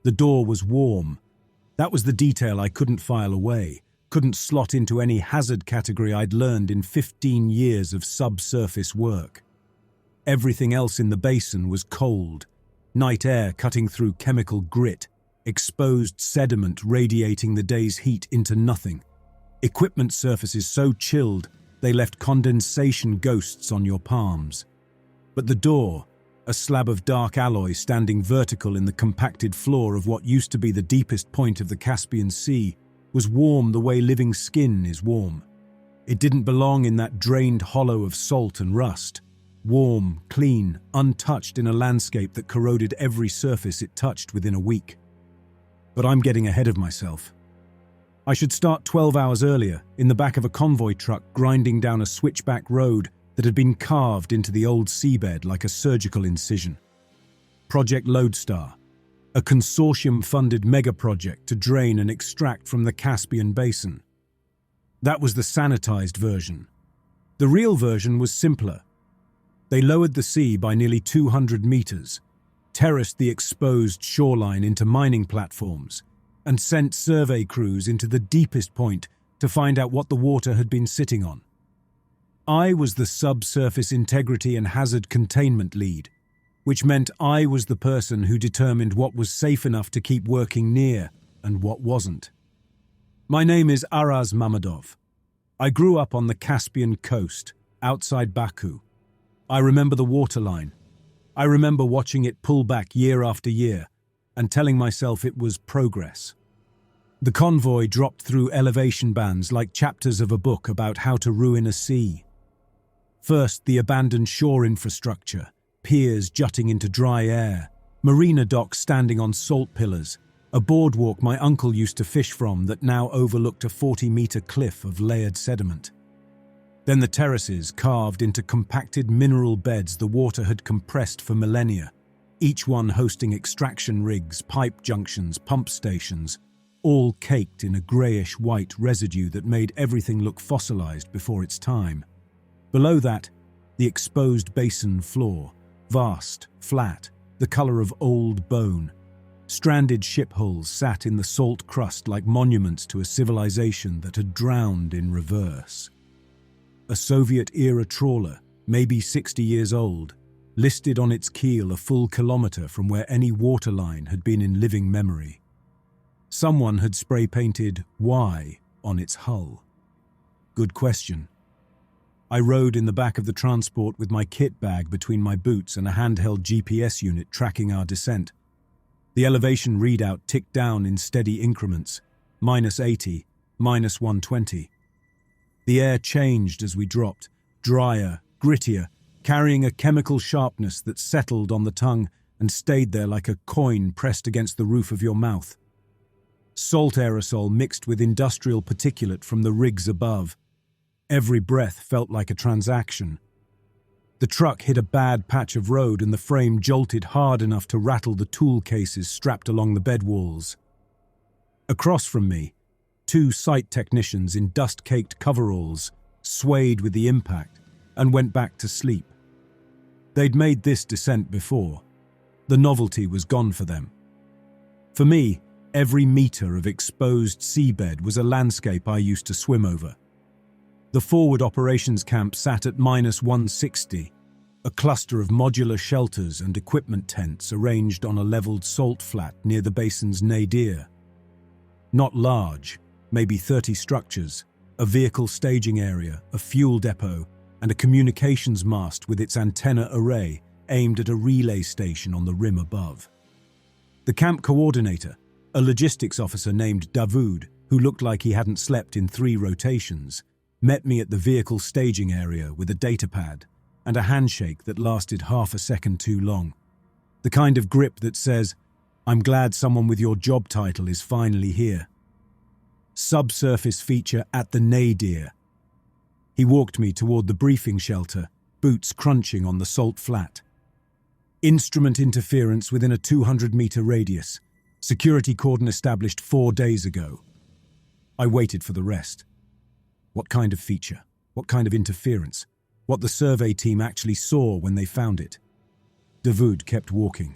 The door was warm. That was the detail I couldn't file away, couldn't slot into any hazard category I'd learned in 15 years of subsurface work. Everything else in the basin was cold, night air cutting through chemical grit, exposed sediment radiating the day's heat into nothing. Equipment surfaces so chilled they left condensation ghosts on your palms. But the door, a slab of dark alloy standing vertical in the compacted floor of what used to be the deepest point of the Caspian Sea, was warm the way living skin is warm. It didn't belong in that drained hollow of salt and rust. Warm, clean, untouched in a landscape that corroded every surface it touched within a week. But I'm getting ahead of myself. I should start 12 hours earlier, in the back of a convoy truck grinding down a switchback road that had been carved into the old seabed like a surgical incision. Project Lodestar, a consortium-funded mega-project to drain and extract from the Caspian basin. That was the sanitized version. The real version was simpler. They lowered the sea by nearly 200 meters, terraced the exposed shoreline into mining platforms, and sent survey crews into the deepest point to find out what the water had been sitting on. I was the subsurface integrity and hazard containment lead, which meant I was the person who determined what was safe enough to keep working near and what wasn't. My name is Araz Mammadov. I grew up on the Caspian coast, outside Baku. I remember the waterline. I remember watching it pull back year after year and telling myself it was progress. The convoy dropped through elevation bands like chapters of a book about how to ruin a sea. First, the abandoned shore infrastructure, piers jutting into dry air, marina docks standing on salt pillars, a boardwalk my uncle used to fish from that now overlooked a 40-meter cliff of layered sediment. Then the terraces carved into compacted mineral beds the water had compressed for millennia, each one hosting extraction rigs, pipe junctions, pump stations, all caked in a greyish-white residue that made everything look fossilized before its time. Below that, the exposed basin floor, vast, flat, the color of old bone. Stranded ship hulls sat in the salt crust like monuments to a civilization that had drowned in reverse. A Soviet-era trawler, maybe 60 years old, listed on its keel a full kilometer from where any waterline had been in living memory. Someone had spray-painted "Y" on its hull. Good question. I rode in the back of the transport with my kit bag between my boots and a handheld GPS unit tracking our descent. The elevation readout ticked down in steady increments, -80, -120. The air changed as we dropped, drier, grittier, carrying a chemical sharpness that settled on the tongue and stayed there like a coin pressed against the roof of your mouth. Salt aerosol mixed with industrial particulate from the rigs above. Every breath felt like a transaction. The truck hit a bad patch of road and the frame jolted hard enough to rattle the tool cases strapped along the bed walls. Across from me, two site technicians in dust-caked coveralls swayed with the impact and went back to sleep. They'd made this descent before. The novelty was gone for them. For me, every meter of exposed seabed was a landscape I used to swim over. The forward operations camp sat at -160, a cluster of modular shelters and equipment tents arranged on a leveled salt flat near the basin's nadir. Not large, maybe 30 structures, a vehicle staging area, a fuel depot, and a communications mast with its antenna array aimed at a relay station on the rim above. The camp coordinator, a logistics officer named Davoud, who looked like he hadn't slept in 3 rotations, met me at the vehicle staging area with a datapad and a handshake that lasted half a second too long. The kind of grip that says, "I'm glad someone with your job title is finally here." Subsurface feature at the nadir. He walked me toward the briefing shelter, boots crunching on the salt flat. Instrument interference within a 200-meter radius. Security cordon established 4 days ago. I waited for the rest. What kind of feature? What kind of interference? What the survey team actually saw when they found it? Davoud kept walking.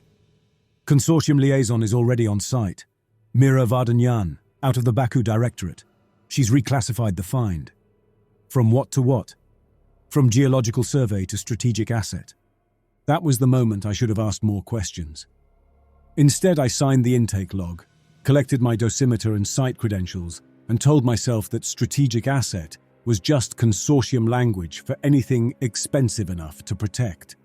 Consortium liaison is already on site. Mira Vardanyan, out of the Baku Directorate. She's reclassified the find. From what to what? From geological survey to strategic asset. That was the moment I should have asked more questions. Instead, I signed the intake log, collected my dosimeter and site credentials, and told myself that strategic asset was just consortium language for anything expensive enough to protect.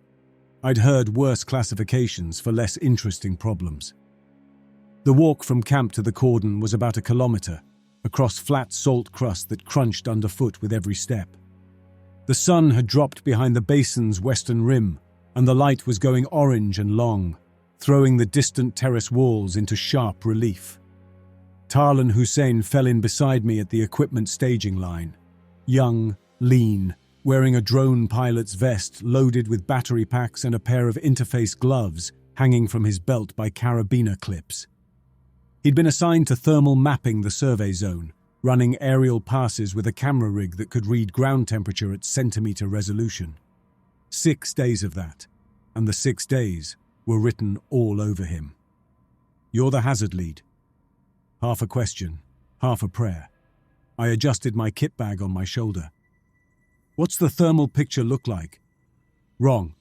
I'd heard worse classifications for less interesting problems. The walk from camp to the cordon was about 1 kilometer, across flat salt crust that crunched underfoot with every step. The sun had dropped behind the basin's western rim, and the light was going orange and long, throwing the distant terrace walls into sharp relief. Tarlan Hussein fell in beside me at the equipment staging line. Young, lean, wearing a drone pilot's vest loaded with battery packs and a pair of interface gloves hanging from his belt by carabiner clips. He'd been assigned to thermal mapping the survey zone, running aerial passes with a camera rig that could read ground temperature at centimeter resolution. 6 days of that, and the 6 days were written all over him. "You're the hazard lead." Half a question, half a prayer. I adjusted my kit bag on my shoulder. "What's the thermal picture look like?" "Wrong."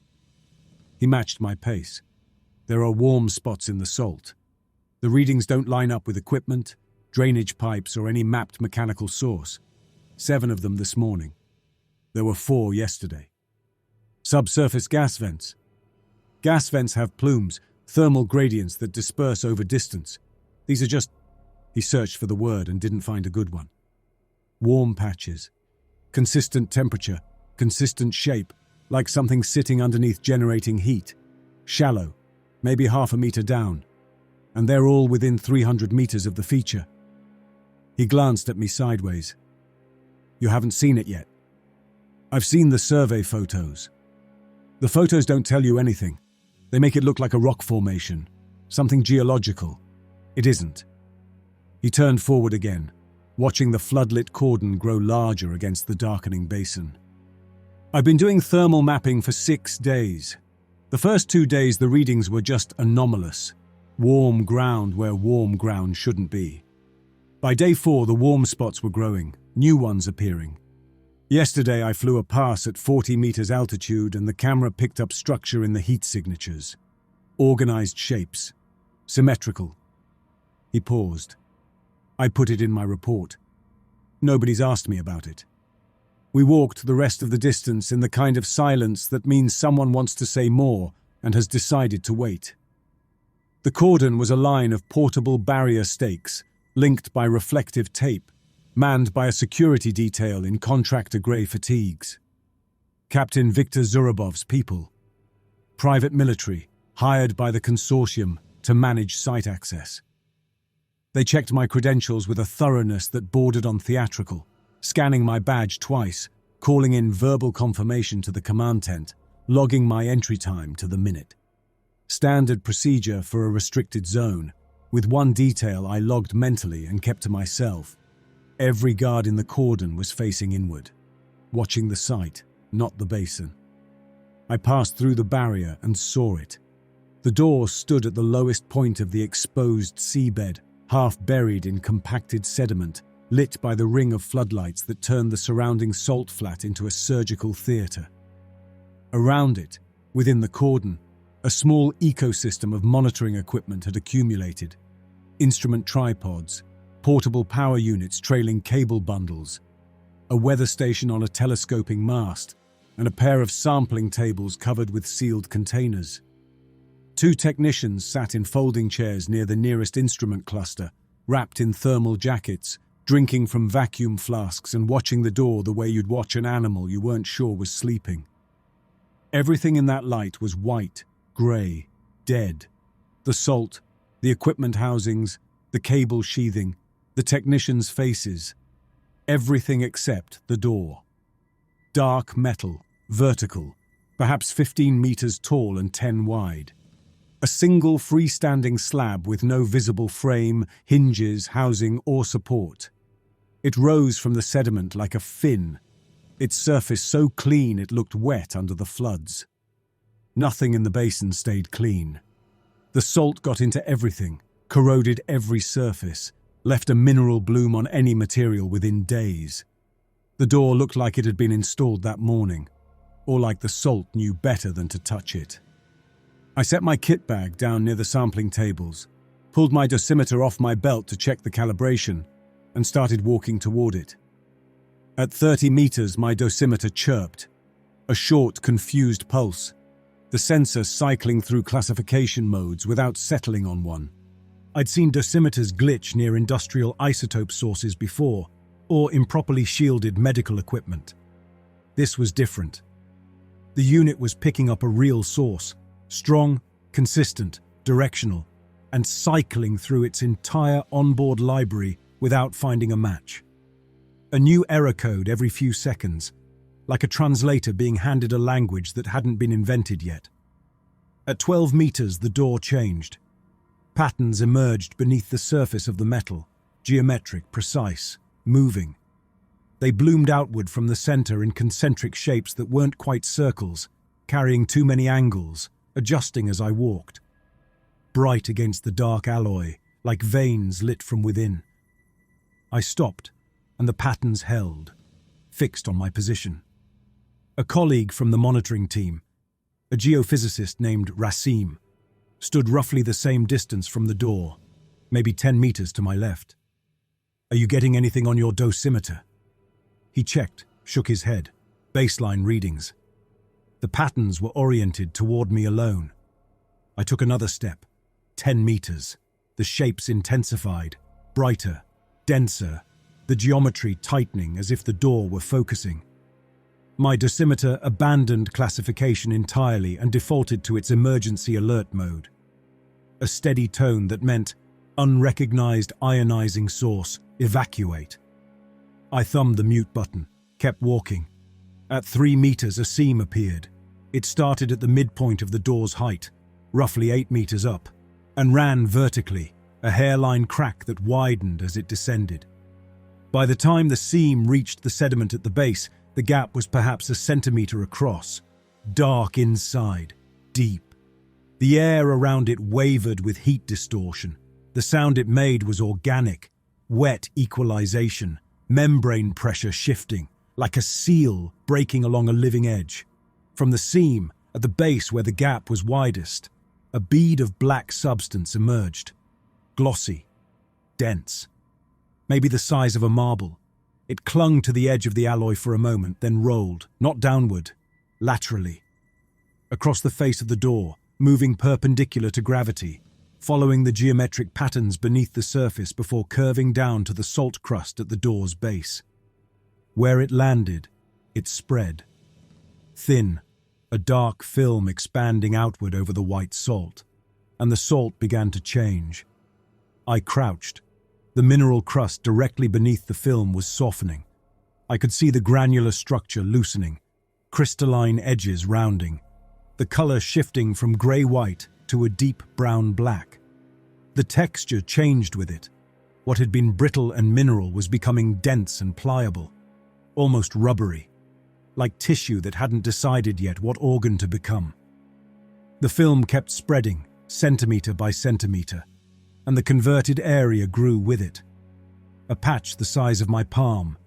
He matched my pace. "There are warm spots in the salt. The readings don't line up with equipment, drainage pipes, or any mapped mechanical source. 7 of them this morning. There were 4 yesterday." "Subsurface gas vents." "Gas vents have plumes, thermal gradients that disperse over distance. These are just..." He searched for the word and didn't find a good one. "Warm patches. Consistent temperature, consistent shape, like something sitting underneath generating heat. Shallow, maybe half a meter down. And they're all within 300 meters of the feature." He glanced at me sideways. "You haven't seen it yet." "I've seen the survey photos." "The photos don't tell you anything. They make it look like a rock formation, something geological. It isn't." He turned forward again, watching the floodlit cordon grow larger against the darkening basin. "I've been doing thermal mapping for 6 days. The first 2 days the readings were just anomalous. Warm ground where warm ground shouldn't be. By day 4 the warm spots were growing, new ones appearing. Yesterday I flew a pass at 40 meters altitude and the camera picked up structure in the heat signatures. Organized shapes. Symmetrical." He paused. I put it in my report. Nobody's asked me about it. We walked the rest of the distance in the kind of silence that means someone wants to say more and has decided to wait. The cordon was a line of portable barrier stakes, linked by reflective tape, manned by a security detail in contractor grey fatigues. Captain Viktor Zurabov's people. Private military, hired by the consortium to manage site access. They checked my credentials with a thoroughness that bordered on theatrical, scanning my badge twice, calling in verbal confirmation to the command tent, logging my entry time to the minute. Standard procedure for a restricted zone, with one detail I logged mentally and kept to myself. Every guard in the cordon was facing inward, watching the site, not the basin. I passed through the barrier and saw it. The door stood at the lowest point of the exposed seabed, half buried in compacted sediment, lit by the ring of floodlights that turned the surrounding salt flat into a surgical theatre. Around it, within the cordon, a small ecosystem of monitoring equipment had accumulated. Instrument tripods, portable power units trailing cable bundles, a weather station on a telescoping mast, and a pair of sampling tables covered with sealed containers. 2 technicians sat in folding chairs near the nearest instrument cluster, wrapped in thermal jackets, drinking from vacuum flasks and watching the door the way you'd watch an animal you weren't sure was sleeping. Everything in that light was white, grey, dead. The salt, the equipment housings, the cable sheathing, the technicians' faces. Everything except the door. Dark metal, vertical, perhaps 15 meters tall and 10 wide. A single freestanding slab with no visible frame, hinges, housing, or support. It rose from the sediment like a fin, its surface so clean it looked wet under the floods. Nothing in the basin stayed clean. The salt got into everything, corroded every surface, left a mineral bloom on any material within days. The door looked like it had been installed that morning, or like the salt knew better than to touch it. I set my kit bag down near the sampling tables, pulled my dosimeter off my belt to check the calibration, and started walking toward it. At 30 meters, my dosimeter chirped, a short, confused pulse, the sensor cycling through classification modes without settling on one. I'd seen dosimeters glitch near industrial isotope sources before, or improperly shielded medical equipment. This was different. The unit was picking up a real source, strong, consistent, directional, and cycling through its entire onboard library without finding a match. A new error code every few seconds, like a translator being handed a language that hadn't been invented yet. At 12 meters, the door changed. Patterns emerged beneath the surface of the metal, geometric, precise, moving. They bloomed outward from the center in concentric shapes that weren't quite circles, carrying too many angles, adjusting as I walked. Bright against the dark alloy, like veins lit from within. I stopped, and the patterns held, fixed on my position. A colleague from the monitoring team, a geophysicist named Racim, stood roughly the same distance from the door, maybe 10 meters to my left. "Are you getting anything on your dosimeter?" He checked, shook his head. Baseline readings. The patterns were oriented toward me alone. I took another step. 10 meters. The shapes intensified, brighter, denser, the geometry tightening as if the door were focusing. My dosimeter abandoned classification entirely and defaulted to its emergency alert mode. A steady tone that meant unrecognized ionizing source, evacuate. I thumbed the mute button, kept walking. At 3 meters, a seam appeared. It started at the midpoint of the door's height, roughly 8 meters up, and ran vertically, a hairline crack that widened as it descended. By the time the seam reached the sediment at the base, the gap was perhaps a centimeter across, dark inside, deep. The air around it wavered with heat distortion. The sound it made was organic, wet equalization, membrane pressure shifting, like a seal breaking along a living edge. From the seam, at the base where the gap was widest, a bead of black substance emerged. Glossy, dense, maybe the size of a marble. It clung to the edge of the alloy for a moment, then rolled, not downward, laterally. Across the face of the door, moving perpendicular to gravity, following the geometric patterns beneath the surface before curving down to the salt crust at the door's base. Where it landed, it spread. Thin, a dark film expanding outward over the white salt, and the salt began to change. I crouched. The mineral crust directly beneath the film was softening. I could see the granular structure loosening, crystalline edges rounding, the color shifting from grey-white to a deep brown-black. The texture changed with it. What had been brittle and mineral was becoming dense and pliable, almost rubbery, like tissue that hadn't decided yet what organ to become. The film kept spreading, centimeter by centimeter, and the converted area grew with it. A patch the size of my palm,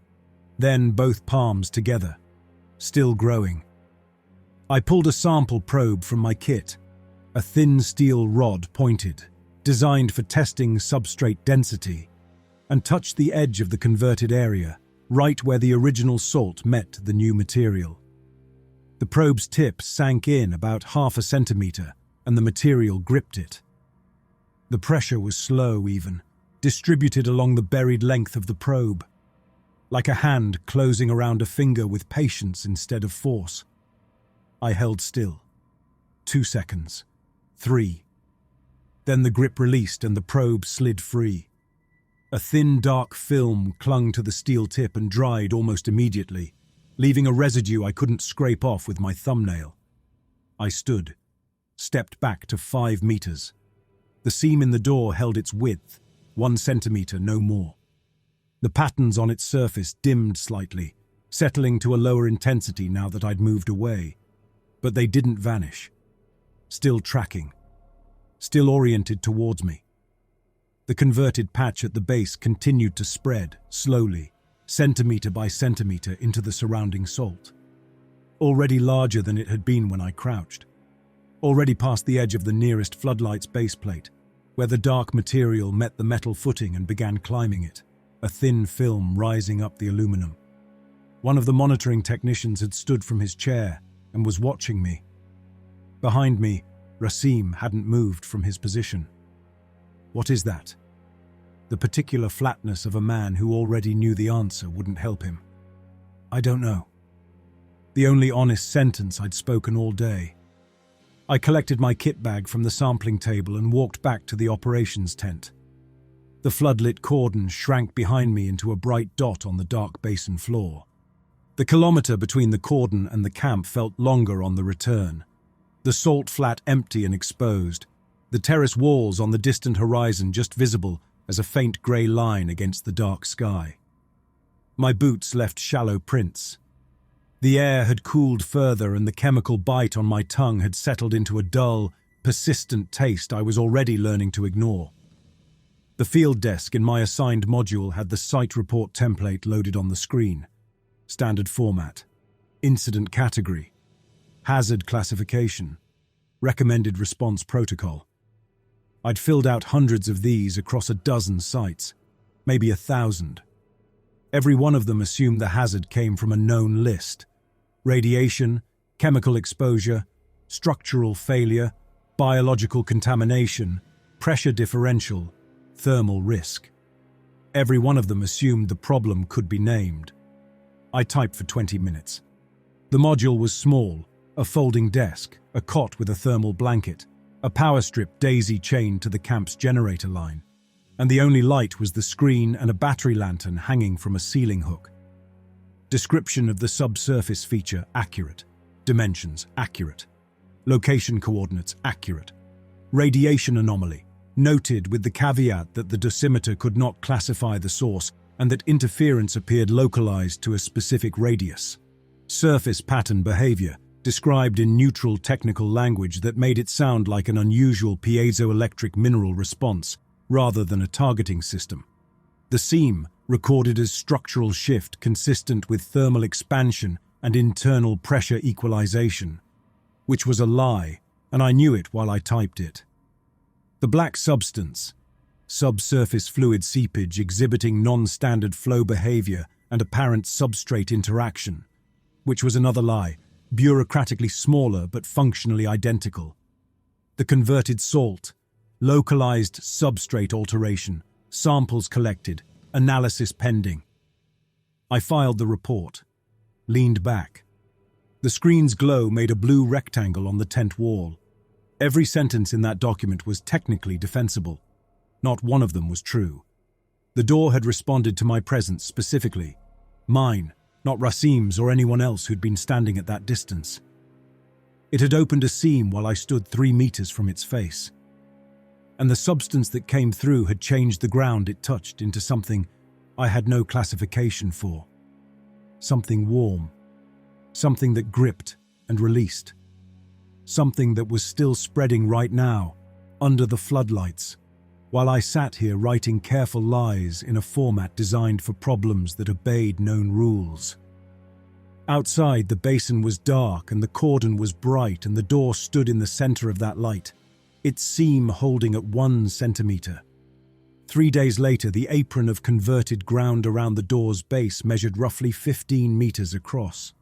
then both palms together, still growing. I pulled a sample probe from my kit, a thin steel rod pointed, designed for testing substrate density, and touched the edge of the converted area, right where the original salt met the new material. The probe's tip sank in about half a centimeter, and the material gripped it. The pressure was slow even, distributed along the buried length of the probe, like a hand closing around a finger with patience instead of force. I held still. 2 seconds. 3. Then the grip released and the probe slid free. A thin, dark film clung to the steel tip and dried almost immediately, leaving a residue I couldn't scrape off with my thumbnail. I stood, stepped back to 5 meters. The seam in the door held its width, 1 centimeter, no more. The patterns on its surface dimmed slightly, settling to a lower intensity now that I'd moved away. But they didn't vanish. Still tracking. still oriented towards me. The converted patch at the base continued to spread, slowly, centimeter by centimeter into the surrounding salt. Already larger than it had been when I crouched. Already past the edge of the nearest floodlight's base plate, where the dark material met the metal footing and began climbing it, a thin film rising up the aluminum. One of the monitoring technicians had stood from his chair and was watching me. Behind me, Rasim hadn't moved from his position. What is that? The particular flatness of a man who already knew the answer wouldn't help him. I don't know. The only honest sentence I'd spoken all day. I collected my kit bag from the sampling table and walked back to the operations tent. The floodlit cordon shrank behind me into a bright dot on the dark basin floor. The kilometer between the cordon and the camp felt longer on the return. The salt flat empty and exposed, the terrace walls on the distant horizon just visible as a faint grey line against the dark sky. My boots left shallow prints. The air had cooled further and the chemical bite on my tongue had settled into a dull, persistent taste I was already learning to ignore. The field desk in my assigned module had the site report template loaded on the screen. Standard format, incident category, hazard classification, recommended response protocol. I'd filled out hundreds of these across a dozen sites, maybe 1,000. Every one of them assumed the hazard came from a known list. Radiation, chemical exposure, structural failure, biological contamination, pressure differential, thermal risk. Every one of them assumed the problem could be named. I typed for 20 minutes. The module was small, a folding desk, a cot with a thermal blanket, a power strip daisy-chained to the camp's generator line, and the only light was the screen and a battery lantern hanging from a ceiling hook. Description of the subsurface feature accurate. Dimensions accurate. Location coordinates accurate. Radiation anomaly noted with the caveat that the dosimeter could not classify the source and that interference appeared localized to a specific radius. Surface pattern behavior described in neutral technical language that made it sound like an unusual piezoelectric mineral response rather than a targeting system. The seam recorded as structural shift consistent with thermal expansion and internal pressure equalization, which was a lie, and I knew it while I typed it. The black substance, subsurface fluid seepage exhibiting non-standard flow behavior and apparent substrate interaction, which was another lie, bureaucratically smaller but functionally identical. The converted salt, localized substrate alteration, samples collected, analysis pending. I filed the report, leaned back. The screen's glow made a blue rectangle on the tent wall. Every sentence in that document was technically defensible. Not one of them was true. The door had responded to my presence specifically. Mine, not Rasim's or anyone else who'd been standing at that distance. It had opened a seam while I stood 3 meters from its face. And the substance that came through had changed the ground it touched into something I had no classification for. Something warm. Something that gripped and released. Something that was still spreading right now, under the floodlights, while I sat here writing careful lies in a format designed for problems that obeyed known rules. Outside, the basin was dark and the cordon was bright and the door stood in the center of that light, its seam holding at 1 centimeter. 3 days later, the apron of converted ground around the door's base measured roughly 15 meters across.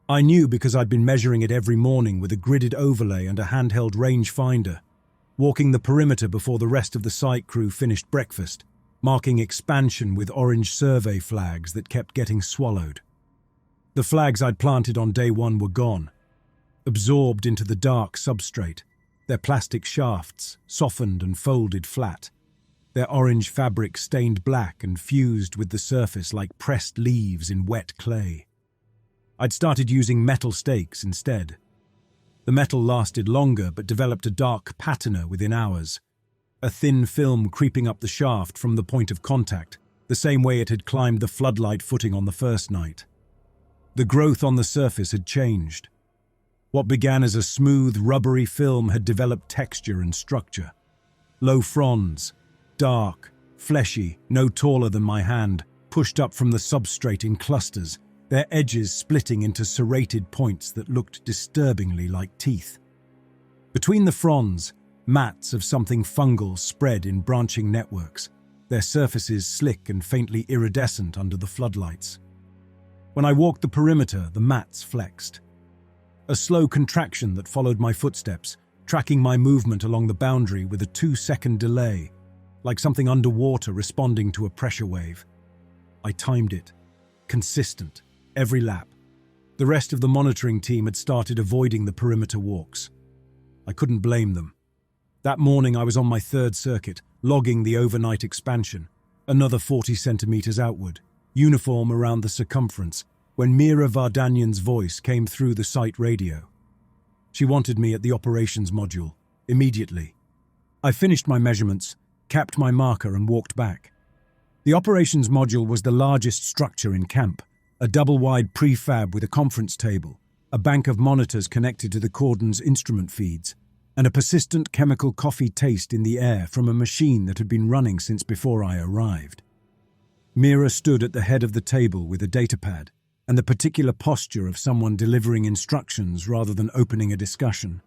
I knew because I'd been measuring it every morning with a gridded overlay and a handheld rangefinder, walking the perimeter before the rest of the site crew finished breakfast, marking expansion with orange survey flags that kept getting swallowed. The flags I'd planted on day 1 were gone, absorbed into the dark substrate, their plastic shafts softened and folded flat, their orange fabric stained black and fused with the surface like pressed leaves in wet clay. I'd started using metal stakes instead. The metal lasted longer but developed a dark patina within hours, a thin film creeping up the shaft from the point of contact, the same way it had climbed the floodlight footing on the first night. The growth on the surface had changed. What began as a smooth, rubbery film had developed texture and structure. Low fronds, dark, fleshy, no taller than my hand, pushed up from the substrate in clusters, their edges splitting into serrated points that looked disturbingly like teeth. Between the fronds, mats of something fungal spread in branching networks, their surfaces slick and faintly iridescent under the floodlights. When I walked the perimeter, the mats flexed. A slow contraction that followed my footsteps, tracking my movement along the boundary with a 2-second delay, like something underwater responding to a pressure wave. I timed it. Consistent. Every lap. The rest of the monitoring team had started avoiding the perimeter walks. I couldn't blame them. That morning I was on my third circuit, logging the overnight expansion, another 40 centimeters outward, uniform around the circumference, when Mira Vardanyan's voice came through the site radio. She wanted me at the operations module, immediately. I finished my measurements, capped my marker and walked back. The operations module was the largest structure in camp, a double-wide prefab with a conference table, a bank of monitors connected to the cordon's instrument feeds, and a persistent chemical coffee taste in the air from a machine that had been running since before I arrived. Mira stood at the head of the table with a datapad, and the particular posture of someone delivering instructions rather than opening a discussion.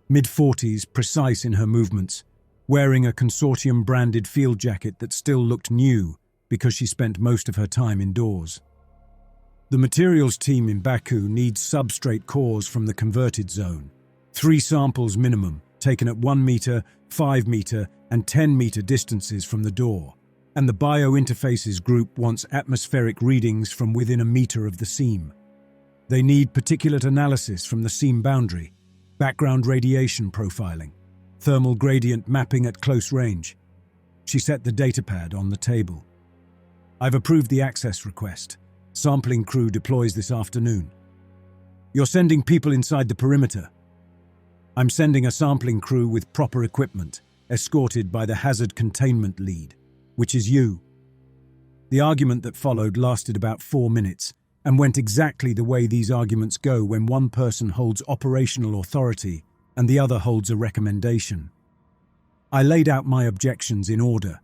Mid-40s, precise in her movements, wearing a consortium-branded field jacket that still looked new because she spent most of her time indoors. The materials team in Baku needs substrate cores from the converted zone. 3 samples minimum, taken at 1 meter, 5 meter, and 10 meter distances from the door. And the biointerfaces group wants atmospheric readings from within a meter of the seam. They need particulate analysis from the seam boundary, background radiation profiling, thermal gradient mapping at close range. She set the datapad on the table. I've approved the access request. Sampling crew deploys this afternoon. You're sending people inside the perimeter. I'm sending a sampling crew with proper equipment, escorted by the hazard containment lead, which is you. The argument that followed lasted about 4 minutes and went exactly the way these arguments go when one person holds operational authority and the other holds a recommendation. I laid out my objections in order.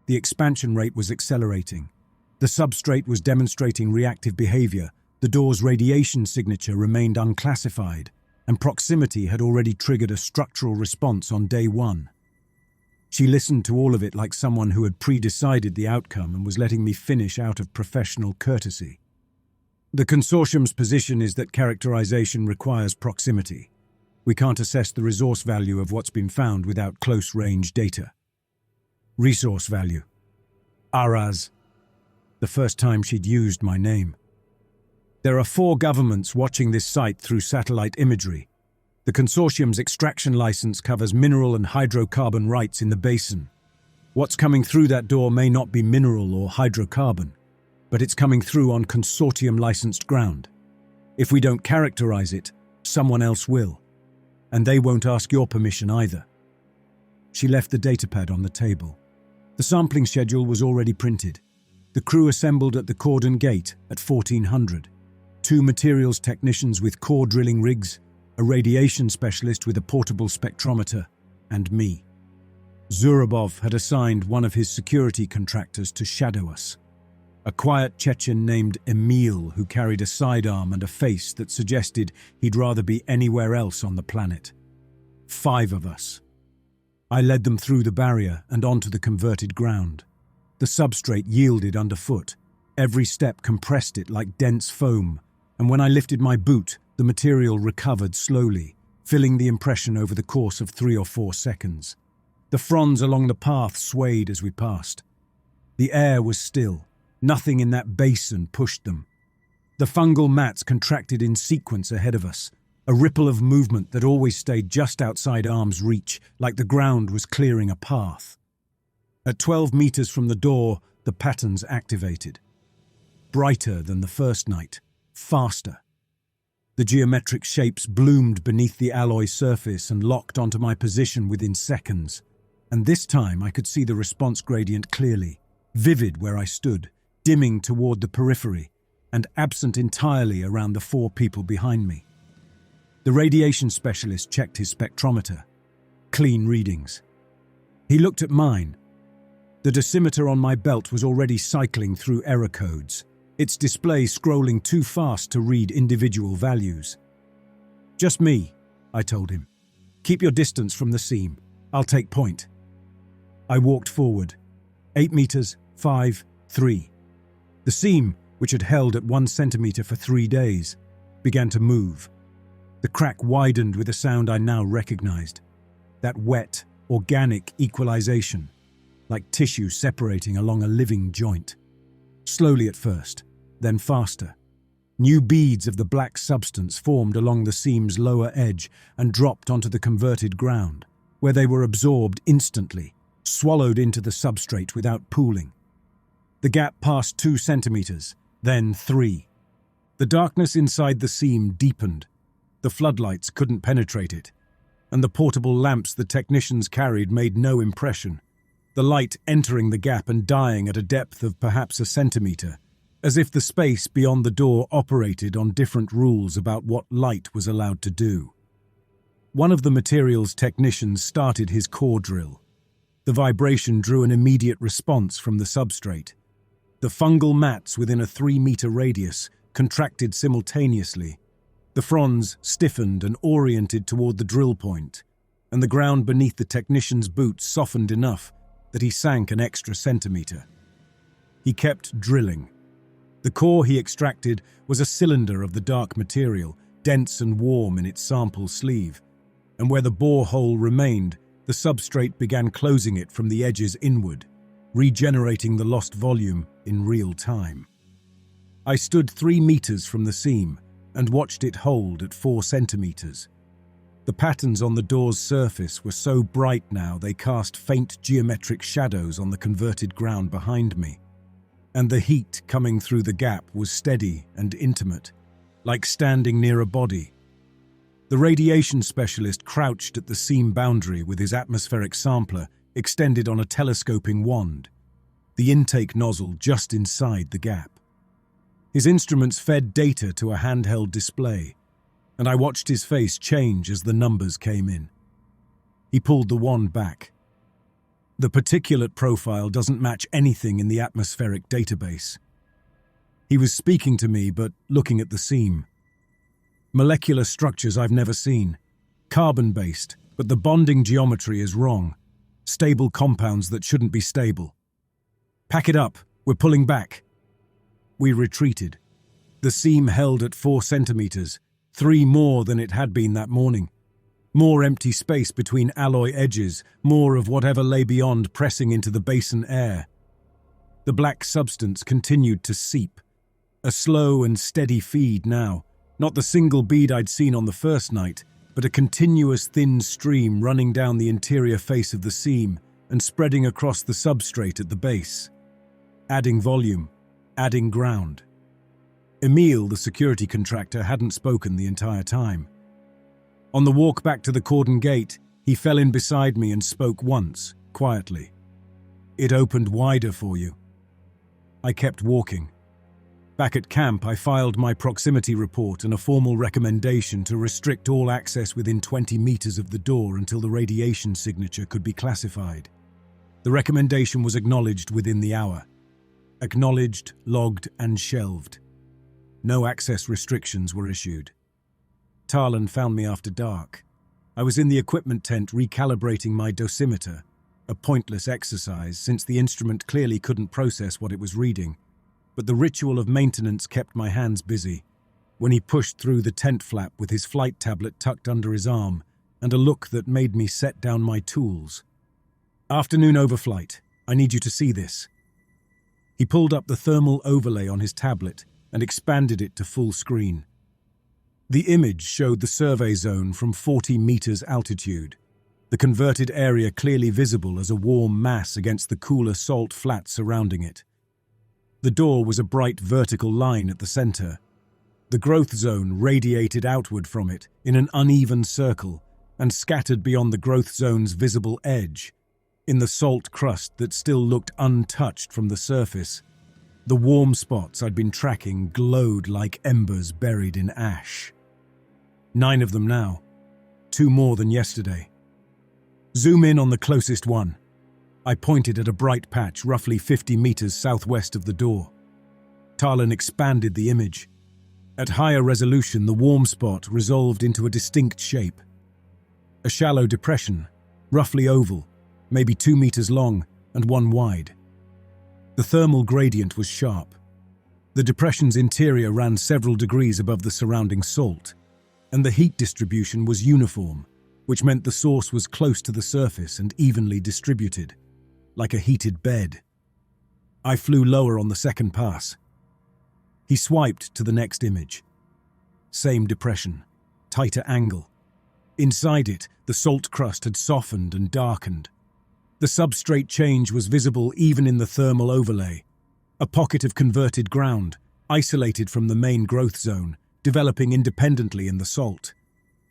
The expansion rate was accelerating. The substrate was demonstrating reactive behavior, the door's radiation signature remained unclassified, and proximity had already triggered a structural response on day 1. She listened to all of it like someone who had pre-decided the outcome and was letting me finish out of professional courtesy. The consortium's position is that characterization requires proximity. We can't assess the resource value of what's been found without close-range data. Resource value. Araz. The first time she'd used my name. There are 4 governments watching this site through satellite imagery. The consortium's extraction license covers mineral and hydrocarbon rights in the basin. What's coming through that door may not be mineral or hydrocarbon, but it's coming through on consortium-licensed ground. If we don't characterize it, someone else will. And they won't ask your permission either. She left the datapad on the table. The sampling schedule was already printed. The crew assembled at the cordon gate at 1400. 2 materials technicians with core drilling rigs, a radiation specialist with a portable spectrometer, and me. Zurabov had assigned one of his security contractors to shadow us. A quiet Chechen named Emil who carried a sidearm and a face that suggested he'd rather be anywhere else on the planet. 5 of us. I led them through the barrier and onto the converted ground. The substrate yielded underfoot. Every step compressed it like dense foam, and when I lifted my boot, the material recovered slowly, filling the impression over the course of 3 or 4 seconds. The fronds along the path swayed as we passed. The air was still. Nothing in that basin pushed them. The fungal mats contracted in sequence ahead of us, a ripple of movement that always stayed just outside arm's reach, like the ground was clearing a path. At 12 meters from the door, the patterns activated. Brighter than the first night, faster. The geometric shapes bloomed beneath the alloy surface and locked onto my position within seconds. And this time I could see the response gradient clearly, vivid where I stood, dimming toward the periphery, and absent entirely around the 4 people behind me. The radiation specialist checked his spectrometer. Clean readings. He looked at mine. The dosimeter on my belt was already cycling through error codes, its display scrolling too fast to read individual values. "Just me," I told him. "Keep your distance from the seam. I'll take point." I walked forward. 8 meters, 5, 3. The seam, which had held at 1 centimeter for 3 days, began to move. The crack widened with a sound I now recognized. That wet, organic equalization, like tissue separating along a living joint. Slowly at first, then faster. New beads of the black substance formed along the seam's lower edge and dropped onto the converted ground, where they were absorbed instantly, swallowed into the substrate without pooling. The gap passed 2 centimeters, then 3. The darkness inside the seam deepened. The floodlights couldn't penetrate it, and the portable lamps the technicians carried made no impression, the light entering the gap and dying at a depth of perhaps a centimeter, as if the space beyond the door operated on different rules about what light was allowed to do. One of the materials technicians started his core drill. The vibration drew an immediate response from the substrate. The fungal mats within a 3-meter radius contracted simultaneously. The fronds stiffened and oriented toward the drill point, and the ground beneath the technician's boots softened enough that he sank an extra centimeter. He kept drilling. The core he extracted was a cylinder of the dark material, dense and warm in its sample sleeve, and where the bore hole remained, the substrate began closing it from the edges inward, regenerating the lost volume in real time. I stood 3 meters from the seam and watched it hold at 4 centimeters. The patterns on the door's surface were so bright now they cast faint geometric shadows on the converted ground behind me, and the heat coming through the gap was steady and intimate, like standing near a body. The radiation specialist crouched at the seam boundary with his atmospheric sampler extended on a telescoping wand, the intake nozzle just inside the gap. His instruments fed data to a handheld display, and I watched his face change as the numbers came in. He pulled the wand back. The particulate profile doesn't match anything in the atmospheric database. He was speaking to me, but looking at the seam. Molecular structures I've never seen. Carbon-based, but the bonding geometry is wrong. Stable compounds that shouldn't be stable. "Pack it up, we're pulling back." We retreated. The seam held at 4 centimeters, 3 more than it had been that morning. More empty space between alloy edges, more of whatever lay beyond pressing into the basin air. The black substance continued to seep. A slow and steady feed now, not the single bead I'd seen on the first night, but a continuous thin stream running down the interior face of the seam and spreading across the substrate at the base. Adding volume, adding ground. Emile, the security contractor, hadn't spoken the entire time. On the walk back to the cordon gate, he fell in beside me and spoke once, quietly. "It opened wider for you." I kept walking. Back at camp, I filed my proximity report and a formal recommendation to restrict all access within 20 meters of the door until the radiation signature could be classified. The recommendation was acknowledged within the hour. Acknowledged, logged, and shelved. No access restrictions were issued. Tarlan found me after dark. I was in the equipment tent recalibrating my dosimeter, a pointless exercise since the instrument clearly couldn't process what it was reading. But the ritual of maintenance kept my hands busy. When he pushed through the tent flap with his flight tablet tucked under his arm and a look that made me set down my tools. "Afternoon overflight. I need you to see this." He pulled up the thermal overlay on his tablet and expanded it to full screen. The image showed the survey zone from 40 meters altitude, the converted area clearly visible as a warm mass against the cooler salt flat surrounding it. The door was a bright vertical line at the center. The growth zone radiated outward from it in an uneven circle and scattered beyond the growth zone's visible edge. In the salt crust that still looked untouched from the surface, the warm spots I'd been tracking glowed like embers buried in ash. 9 of them now. 2 more than yesterday. Zoom in on the closest one. I pointed at a bright patch roughly 50 meters southwest of the door. Talon expanded the image. At higher resolution, the warm spot resolved into a distinct shape. A shallow depression, roughly oval, maybe 2 meters long and 1 wide. The thermal gradient was sharp. The depression's interior ran several degrees above the surrounding salt, and the heat distribution was uniform, which meant the source was close to the surface and evenly distributed, like a heated bed. I flew lower on the second pass. He swiped to the next image. Same depression, tighter angle. Inside it, the salt crust had softened and darkened. The substrate change was visible even in the thermal overlay. A pocket of converted ground, isolated from the main growth zone, developing independently in the salt.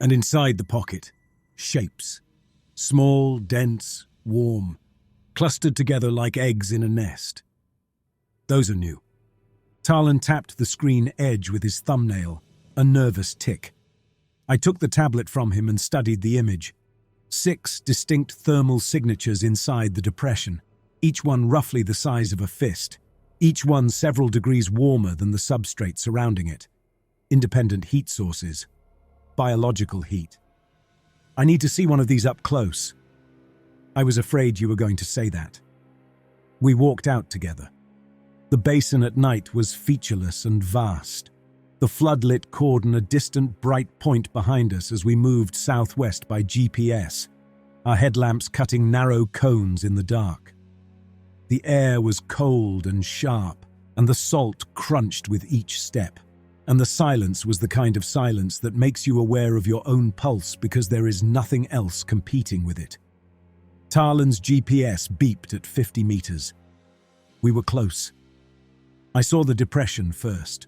And inside the pocket, shapes. Small, dense, warm, clustered together like eggs in a nest. Those are new. Talon tapped the screen edge with his thumbnail, a nervous tick. I took the tablet from him and studied the image. 6 distinct thermal signatures inside the depression, each one roughly the size of a fist, each one several degrees warmer than the substrate surrounding it. Independent heat sources. Biological heat. I need to see one of these up close. I was afraid you were going to say that. We walked out together. The basin at night was featureless and vast. The floodlit cordon a distant bright point behind us as we moved southwest by GPS, our headlamps cutting narrow cones in the dark. The air was cold and sharp, and the salt crunched with each step. And the silence was the kind of silence that makes you aware of your own pulse because there is nothing else competing with it. Talon's GPS beeped at 50 meters. We were close. I saw the depression first.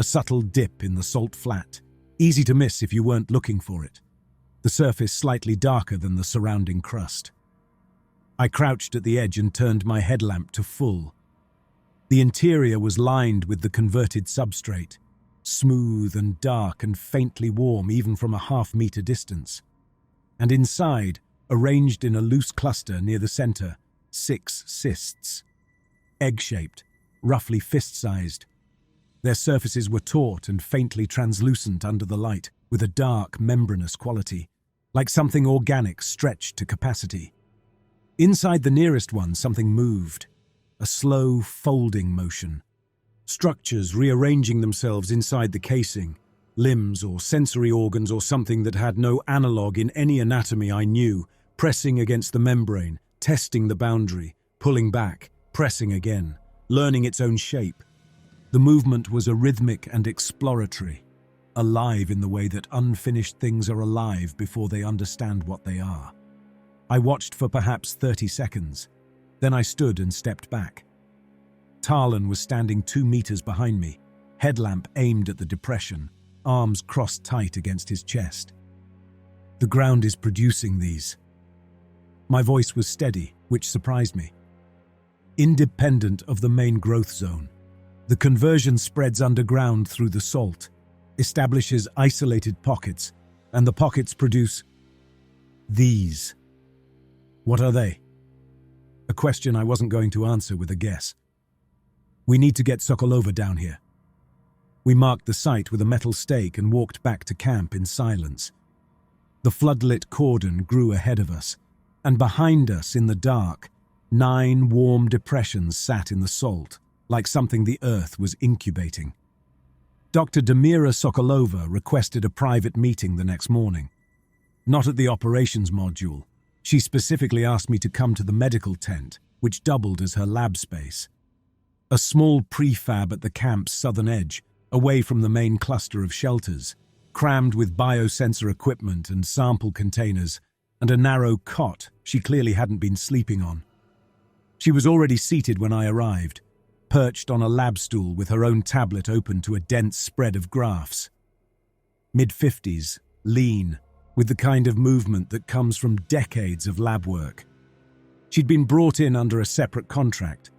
A subtle dip in the salt flat, easy to miss if you weren't looking for it. The surface slightly darker than the surrounding crust. I crouched at the edge and turned my headlamp to full. The interior was lined with the converted substrate, smooth and dark and faintly warm even from a half-meter distance. And inside, arranged in a loose cluster near the center, 6 cysts. Egg-shaped, roughly fist-sized. Their surfaces were taut and faintly translucent under the light, with a dark, membranous quality, like something organic stretched to capacity. Inside the nearest one, something moved, a slow, folding motion. Structures rearranging themselves inside the casing, limbs or sensory organs or something that had no analogue in any anatomy I knew, pressing against the membrane, testing the boundary, pulling back, pressing again, learning its own shape. The movement was a rhythmic and exploratory, alive in the way that unfinished things are alive before they understand what they are. I watched for perhaps 30 seconds. Then I stood and stepped back. Talon was standing 2 meters behind me, headlamp aimed at the depression, arms crossed tight against his chest. The ground is producing these. My voice was steady, which surprised me. Independent of the main growth zone. The conversion spreads underground through the salt, establishes isolated pockets, and the pockets produce these. What are they? A question I wasn't going to answer with a guess. We need to get Sokolova down here. We marked the site with a metal stake and walked back to camp in silence. The floodlit cordon grew ahead of us, and behind us in the dark, 9 warm depressions sat in the salt, like something the earth was incubating. Dr. Damira Sokolova requested a private meeting the next morning. Not at the operations module. She specifically asked me to come to the medical tent, which doubled as her lab space. A small prefab at the camp's southern edge, away from the main cluster of shelters, crammed with biosensor equipment and sample containers, and a narrow cot she clearly hadn't been sleeping on. She was already seated when I arrived, perched on a lab stool with her own tablet open to a dense spread of graphs. Mid-50s, lean, with the kind of movement that comes from decades of lab work. She'd been brought in under a separate contract,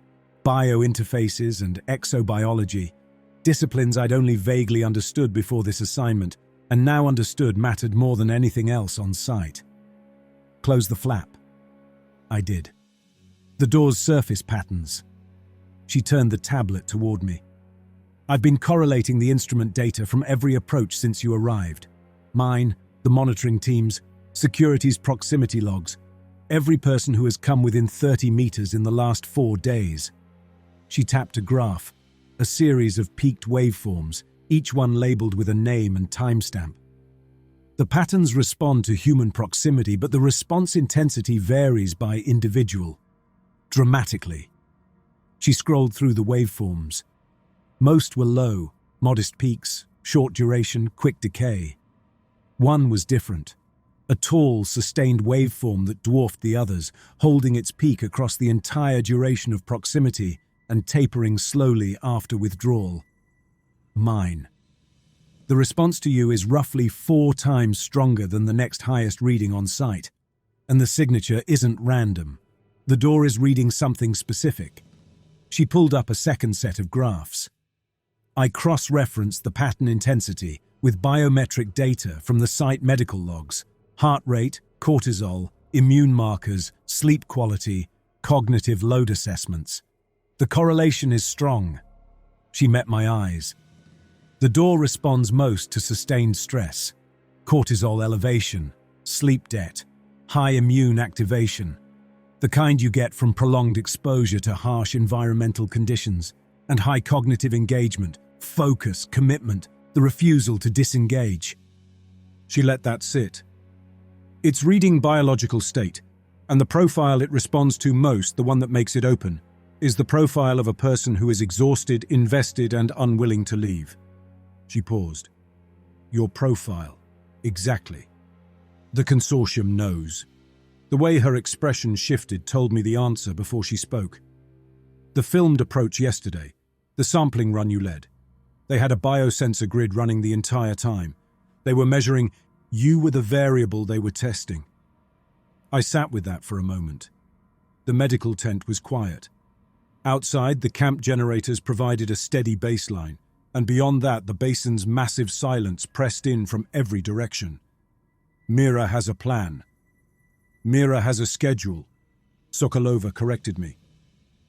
biointerfaces and exobiology, disciplines I'd only vaguely understood before this assignment, and now understood mattered more than anything else on site. Close the flap. I did. The door's surface patterns. She turned the tablet toward me. I've been correlating the instrument data from every approach since you arrived. Mine, the monitoring teams, security's proximity logs, every person who has come within 30 meters in the last 4 days. She tapped a graph, a series of peaked waveforms, each one labeled with a name and timestamp. The patterns respond to human proximity, but the response intensity varies by individual, dramatically. She scrolled through the waveforms. Most were low, modest peaks, short duration, quick decay. One was different, a tall, sustained waveform that dwarfed the others, holding its peak across the entire duration of proximity and tapering slowly after withdrawal. Mine. The response to you is roughly 4 times stronger than the next highest reading on site, and the signature isn't random. The door is reading something specific. She pulled up a second set of graphs. I cross-referenced the pattern intensity with biometric data from the site medical logs, heart rate, cortisol, immune markers, sleep quality, cognitive load assessments. The correlation is strong. She met my eyes. The door responds most to sustained stress, cortisol elevation, sleep debt, high immune activation, the kind you get from prolonged exposure to harsh environmental conditions, and high cognitive engagement, focus, commitment, the refusal to disengage. She let that sit. It's reading biological state, and the profile it responds to most, the one that makes it open, is the profile of a person who is exhausted, invested, and unwilling to leave. She paused. Your profile. Exactly. The consortium knows. The way her expression shifted told me the answer before she spoke. The filmed approach yesterday, the sampling run you led. They had a biosensor grid running the entire time. They were measuring. You were the variable they were testing. I sat with that for a moment. The medical tent was quiet. Outside, the camp generators provided a steady baseline, and beyond that, the basin's massive silence pressed in from every direction. Mira has a plan. Mira has a schedule. Sokolova corrected me.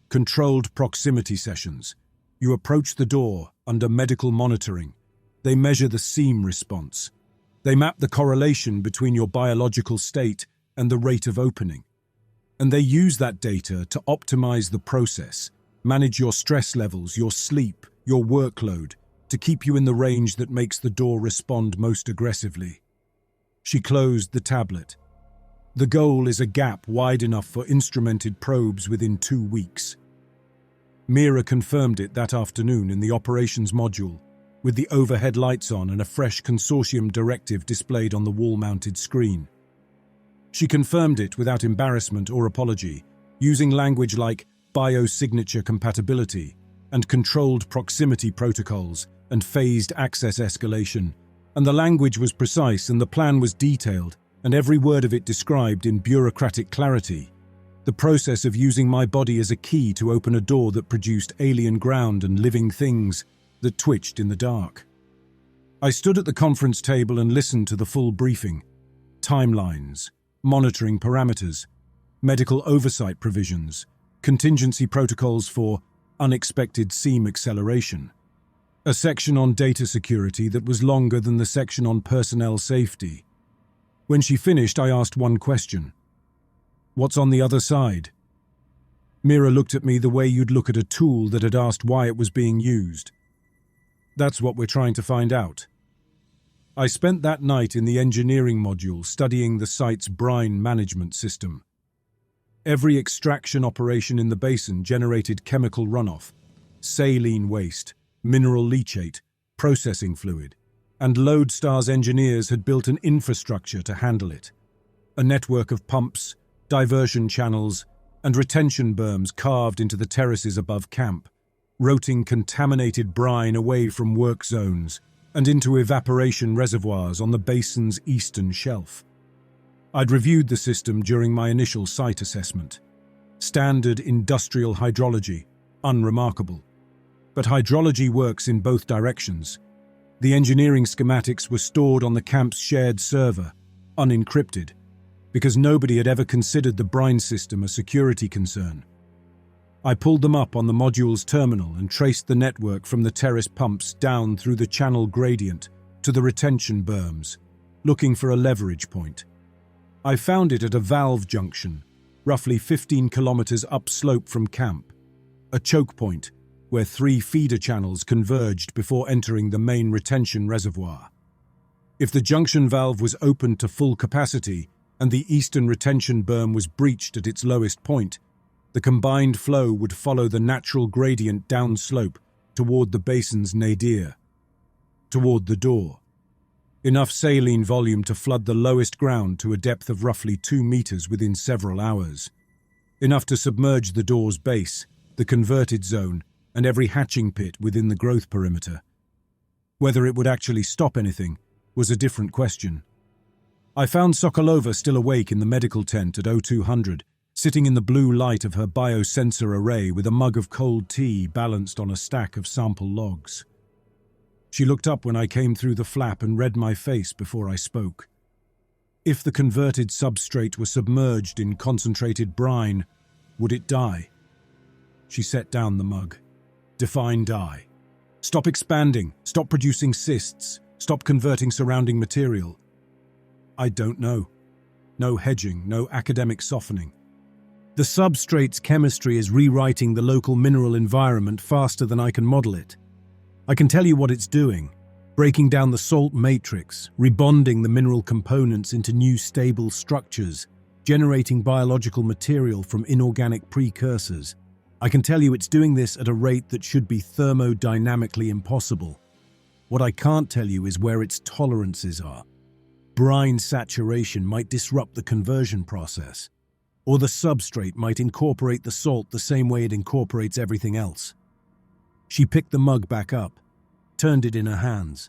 Controlled proximity sessions. You approach the door under medical monitoring. They measure the seam response. They map the correlation between your biological state and the rate of opening. And they use that data to optimize the process, manage your stress levels, your sleep, your workload, to keep you in the range that makes the door respond most aggressively. She closed the tablet. The goal is a gap wide enough for instrumented probes within 2 weeks. Mira confirmed it that afternoon in the operations module, with the overhead lights on and a fresh consortium directive displayed on the wall-mounted screen. She confirmed it without embarrassment or apology, using language like biosignature compatibility and controlled proximity protocols and phased access escalation, and the language was precise and the plan was detailed, and every word of it described in bureaucratic clarity. The process of using my body as a key to open a door that produced alien ground and living things that twitched in the dark. I stood at the conference table and listened to the full briefing. Timelines, monitoring parameters, medical oversight provisions, contingency protocols for unexpected seam acceleration. A section on data security that was longer than the section on personnel safety. When she finished, I asked one question. What's on the other side? Mira looked at me the way you'd look at a tool that had asked why it was being used. That's what we're trying to find out. I spent that night in the engineering module studying the site's brine management system. Every extraction operation in the basin generated chemical runoff, saline waste, mineral leachate, processing fluid, and Lodestar's engineers had built an infrastructure to handle it. A network of pumps, diversion channels, and retention berms carved into the terraces above camp, routing contaminated brine away from work zones and into evaporation reservoirs on the basin's eastern shelf. I'd reviewed the system during my initial site assessment. Standard industrial hydrology, unremarkable. But hydrology works in both directions. The engineering schematics were stored on the camp's shared server, unencrypted, because nobody had ever considered the brine system a security concern. I pulled them up on the module's terminal and traced the network from the terrace pumps down through the channel gradient to the retention berms, looking for a leverage point. I found it at a valve junction, roughly 15 kilometers upslope from camp, a choke point where 3 feeder channels converged before entering the main retention reservoir. If the junction valve was opened to full capacity and the eastern retention berm was breached at its lowest point, the combined flow would follow the natural gradient downslope toward the basin's nadir, toward the door. Enough saline volume to flood the lowest ground to a depth of roughly 2 meters within several hours. Enough to submerge the door's base, the converted zone, and every hatching pit within the growth perimeter. Whether it would actually stop anything was a different question. I found Sokolova still awake in the medical tent at 0200, sitting in the blue light of her biosensor array with a mug of cold tea balanced on a stack of sample logs. She looked up when I came through the flap and read my face before I spoke. If the converted substrate were submerged in concentrated brine, would it die? She set down the mug. Define die. Stop expanding, stop producing cysts, stop converting surrounding material. I don't know. No hedging, no academic softening. The substrate's chemistry is rewriting the local mineral environment faster than I can model it. I can tell you what it's doing, breaking down the salt matrix, rebonding the mineral components into new stable structures, generating biological material from inorganic precursors. I can tell you it's doing this at a rate that should be thermodynamically impossible. What I can't tell you is where its tolerances are. Brine saturation might disrupt the conversion process, or the substrate might incorporate the salt the same way it incorporates everything else. She picked the mug back up, turned it in her hands.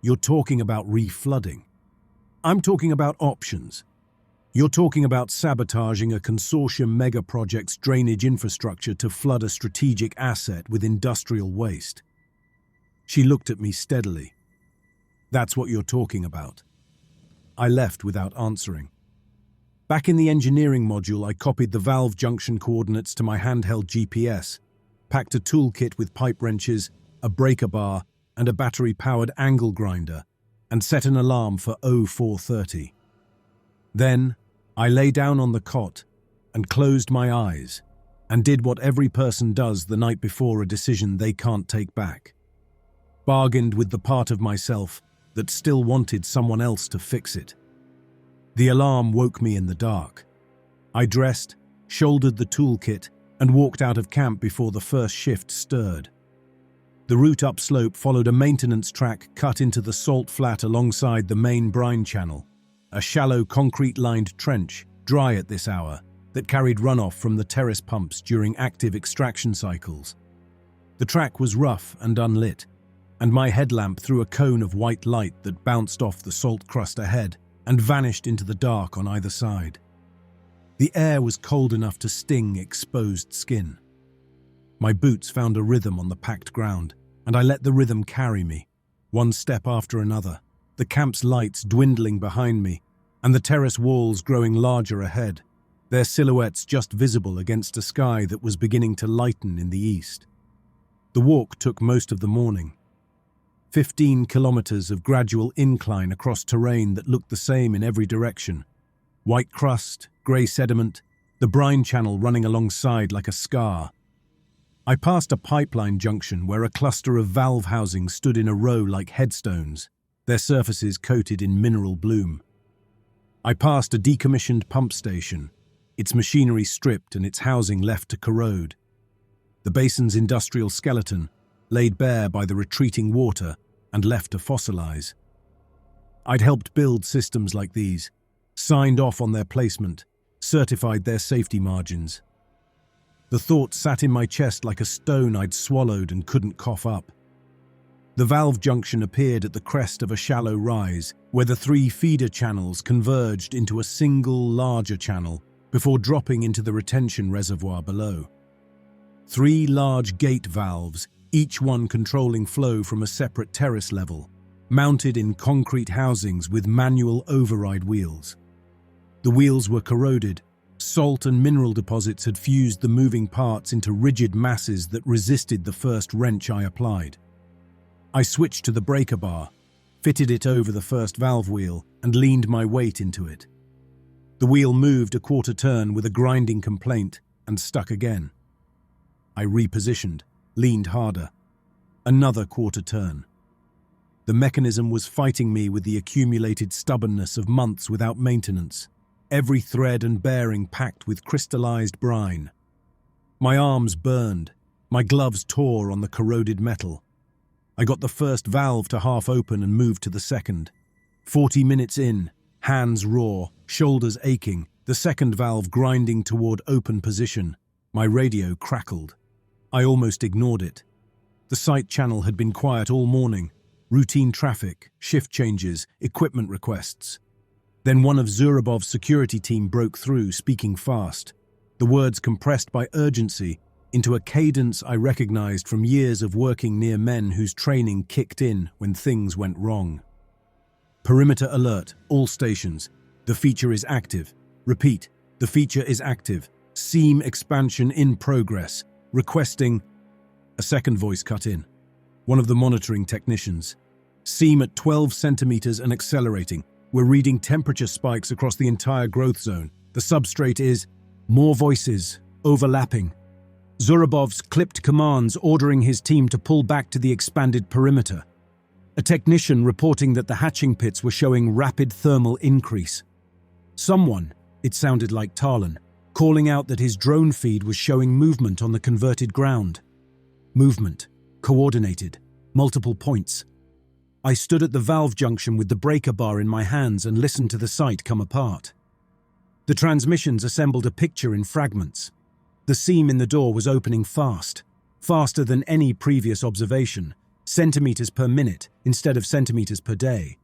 You're talking about reflooding. I'm talking about options. You're talking about sabotaging a consortium megaproject's drainage infrastructure to flood a strategic asset with industrial waste. She looked at me steadily. That's what you're talking about. I left without answering. Back in the engineering module, I copied the valve junction coordinates to my handheld GPS, packed a toolkit with pipe wrenches, a breaker bar, and a battery-powered angle grinder, and set an alarm for 0430. Then, I lay down on the cot and closed my eyes and did what every person does the night before a decision they can't take back. Bargained with the part of myself that still wanted someone else to fix it. The alarm woke me in the dark. I dressed, shouldered the toolkit, and walked out of camp before the first shift stirred. The route upslope followed a maintenance track cut into the salt flat alongside the main brine channel, a shallow concrete-lined trench, dry at this hour, that carried runoff from the terrace pumps during active extraction cycles. The track was rough and unlit, and my headlamp threw a cone of white light that bounced off the salt crust ahead and vanished into the dark on either side. The air was cold enough to sting exposed skin. My boots found a rhythm on the packed ground, and I let the rhythm carry me, one step after another, the camp's lights dwindling behind me, and the terrace walls growing larger ahead, their silhouettes just visible against a sky that was beginning to lighten in the east. The walk took most of the morning. 15 kilometers of gradual incline across terrain that looked the same in every direction. White crust, grey sediment, the brine channel running alongside like a scar. I passed a pipeline junction where a cluster of valve housings stood in a row like headstones, their surfaces coated in mineral bloom. I passed a decommissioned pump station, its machinery stripped and its housing left to corrode. The basin's industrial skeleton, laid bare by the retreating water and left to fossilize. I'd helped build systems like these, signed off on their placement, certified their safety margins. The thought sat in my chest like a stone I'd swallowed and couldn't cough up. The valve junction appeared at the crest of a shallow rise, where the 3 feeder channels converged into a single larger channel before dropping into the retention reservoir below. 3 large gate valves, each one controlling flow from a separate terrace level, mounted in concrete housings with manual override wheels. The wheels were corroded. Salt and mineral deposits had fused the moving parts into rigid masses that resisted the first wrench I applied. I switched to the breaker bar, fitted it over the first valve wheel, and leaned my weight into it. The wheel moved a quarter turn with a grinding complaint and stuck again. I repositioned, leaned harder. Another quarter turn. The mechanism was fighting me with the accumulated stubbornness of months without maintenance, every thread and bearing packed with crystallized brine. My arms burned, my gloves tore on the corroded metal. I got the first valve to half open and moved to the second. 40 minutes in, hands raw, shoulders aching, the second valve grinding toward open position. My radio crackled. I almost ignored it. The site channel had been quiet all morning. Routine traffic, shift changes, equipment requests. Then one of Zurabov's security team broke through, speaking fast. The words compressed by urgency into a cadence I recognized from years of working near men whose training kicked in when things went wrong. Perimeter alert, all stations. The feature is active. Repeat, the feature is active. Seam expansion in progress. Requesting... A second voice cut in. One of the monitoring technicians. Seam at 12 centimeters and accelerating. We're reading temperature spikes across the entire growth zone. The substrate is... More voices, overlapping. Zurabov's clipped commands ordering his team to pull back to the expanded perimeter. A technician reporting that the hatching pits were showing rapid thermal increase. Someone, it sounded like Talon, calling out that his drone feed was showing movement on the converted ground. Movement, coordinated, multiple points. I stood at the valve junction with the breaker bar in my hands and listened to the site come apart. The transmissions assembled a picture in fragments. The seam in the door was opening fast, faster than any previous observation, centimeters per minute instead of centimeters per day.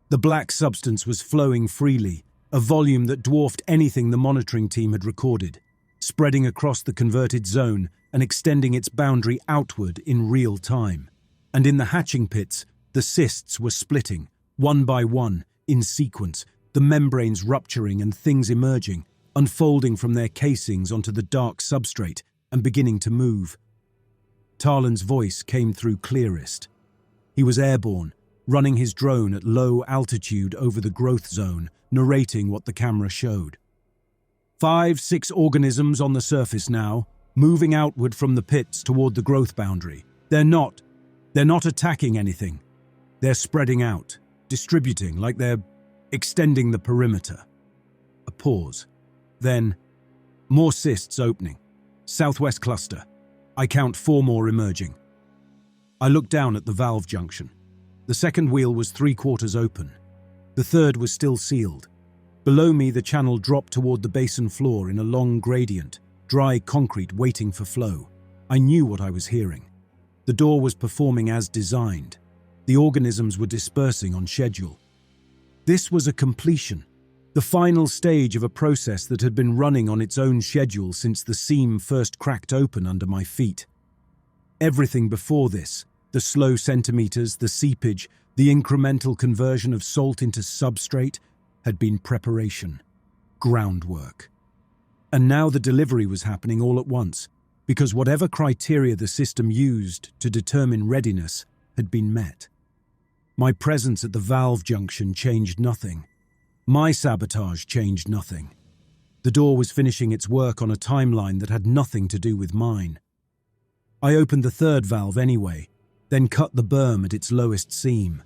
The black substance was flowing freely, a volume that dwarfed anything the monitoring team had recorded, spreading across the converted zone and extending its boundary outward in real time. And in the hatching pits, the cysts were splitting, one by one, in sequence, the membranes rupturing and things emerging, unfolding from their casings onto the dark substrate and beginning to move. Talon's voice came through clearest. He was airborne, running his drone at low altitude over the growth zone, narrating what the camera showed. 5-6 organisms on the surface now, moving outward from the pits toward the growth boundary. They're not attacking anything. They're spreading out, distributing like they're extending the perimeter. A pause. Then, more cysts opening. Southwest cluster. I count 4 more emerging. I looked down at the valve junction. The second wheel was 3/4 open. The third was still sealed. Below me, the channel dropped toward the basin floor in a long gradient, dry concrete waiting for flow. I knew what I was hearing. The door was performing as designed. The organisms were dispersing on schedule. This was a completion, the final stage of a process that had been running on its own schedule since the seam first cracked open under my feet. Everything before this, the slow centimeters, the seepage, the incremental conversion of salt into substrate, had been preparation, groundwork. And now the delivery was happening all at once, because whatever criteria the system used to determine readiness had been met. My presence at the valve junction changed nothing. My sabotage changed nothing. The door was finishing its work on a timeline that had nothing to do with mine. I opened the third valve anyway, then cut the berm at its lowest seam.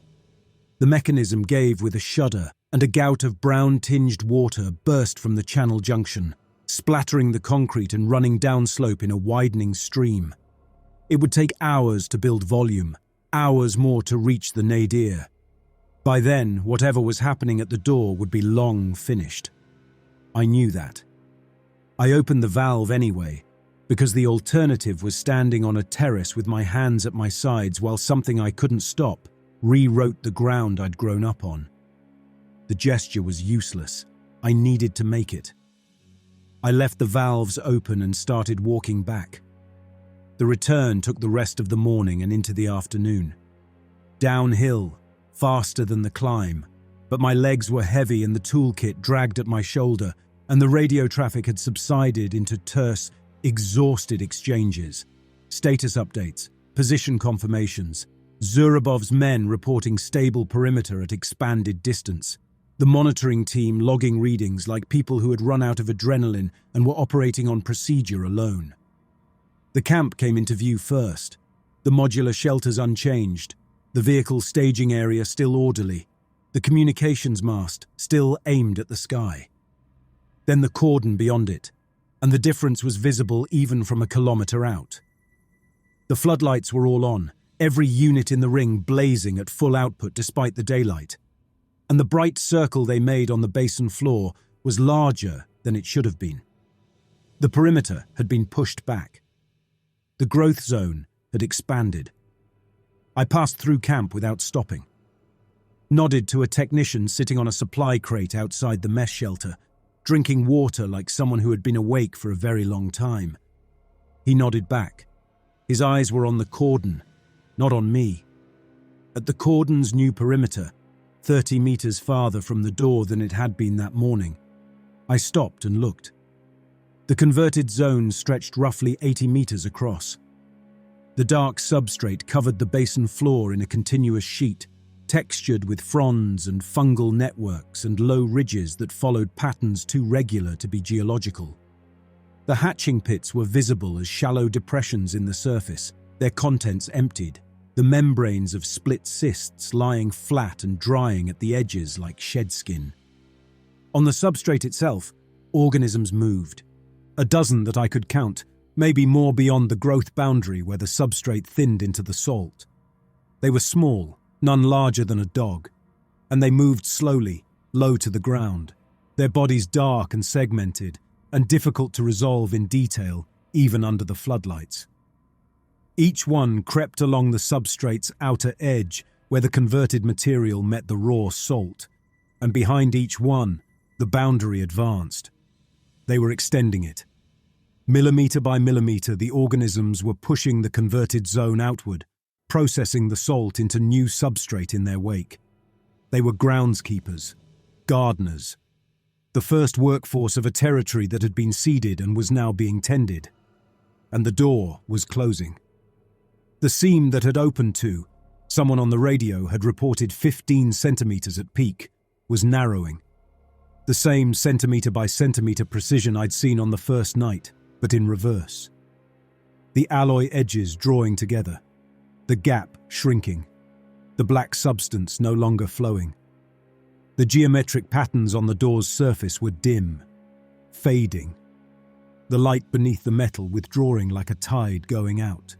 The mechanism gave with a shudder, and a gout of brown-tinged water burst from the channel junction, splattering the concrete and running downslope in a widening stream. It would take hours to build volume, hours more to reach the nadir. By then, whatever was happening at the door would be long finished. I knew that. I opened the valve anyway, because the alternative was standing on a terrace with my hands at my sides while something I couldn't stop rewrote the ground I'd grown up on. The gesture was useless. I needed to make it. I left the valves open and started walking back. The return took the rest of the morning and into the afternoon. Downhill, faster than the climb, but my legs were heavy and the toolkit dragged at my shoulder, and the radio traffic had subsided into terse, exhausted exchanges. Status updates, position confirmations, Zurabov's men reporting stable perimeter at expanded distance, the monitoring team logging readings like people who had run out of adrenaline and were operating on procedure alone. The camp came into view first, the modular shelters unchanged, the vehicle staging area still orderly, the communications mast still aimed at the sky. Then the cordon beyond it, and the difference was visible even from a kilometre out. The floodlights were all on, every unit in the ring blazing at full output despite the daylight, and the bright circle they made on the basin floor was larger than it should have been. The perimeter had been pushed back. The growth zone had expanded. I passed through camp without stopping. Nodded to a technician sitting on a supply crate outside the mess shelter, drinking water like someone who had been awake for a very long time. He nodded back. His eyes were on the cordon, not on me. At the cordon's new perimeter, 30 meters farther from the door than it had been that morning, I stopped and looked. The converted zone stretched roughly 80 meters across. The dark substrate covered the basin floor in a continuous sheet, textured with fronds and fungal networks and low ridges that followed patterns too regular to be geological. The hatching pits were visible as shallow depressions in the surface, their contents emptied, the membranes of split cysts lying flat and drying at the edges like shed skin. On the substrate itself, organisms moved. A dozen that I could count, maybe more beyond the growth boundary where the substrate thinned into the salt. They were small, none larger than a dog, and they moved slowly, low to the ground, their bodies dark and segmented, and difficult to resolve in detail, even under the floodlights. Each one crept along the substrate's outer edge where the converted material met the raw salt, and behind each one, the boundary advanced. They were extending it. Millimeter by millimeter, the organisms were pushing the converted zone outward, processing the salt into new substrate in their wake. They were groundskeepers, gardeners, the first workforce of a territory that had been seeded and was now being tended. And the door was closing. The seam that had opened to, someone on the radio had reported 15 centimeters at peak, was narrowing. The same centimeter by centimeter precision I'd seen on the first night, but in reverse. The alloy edges drawing together, the gap shrinking, the black substance no longer flowing. The geometric patterns on the door's surface were dim, fading, the light beneath the metal withdrawing like a tide going out.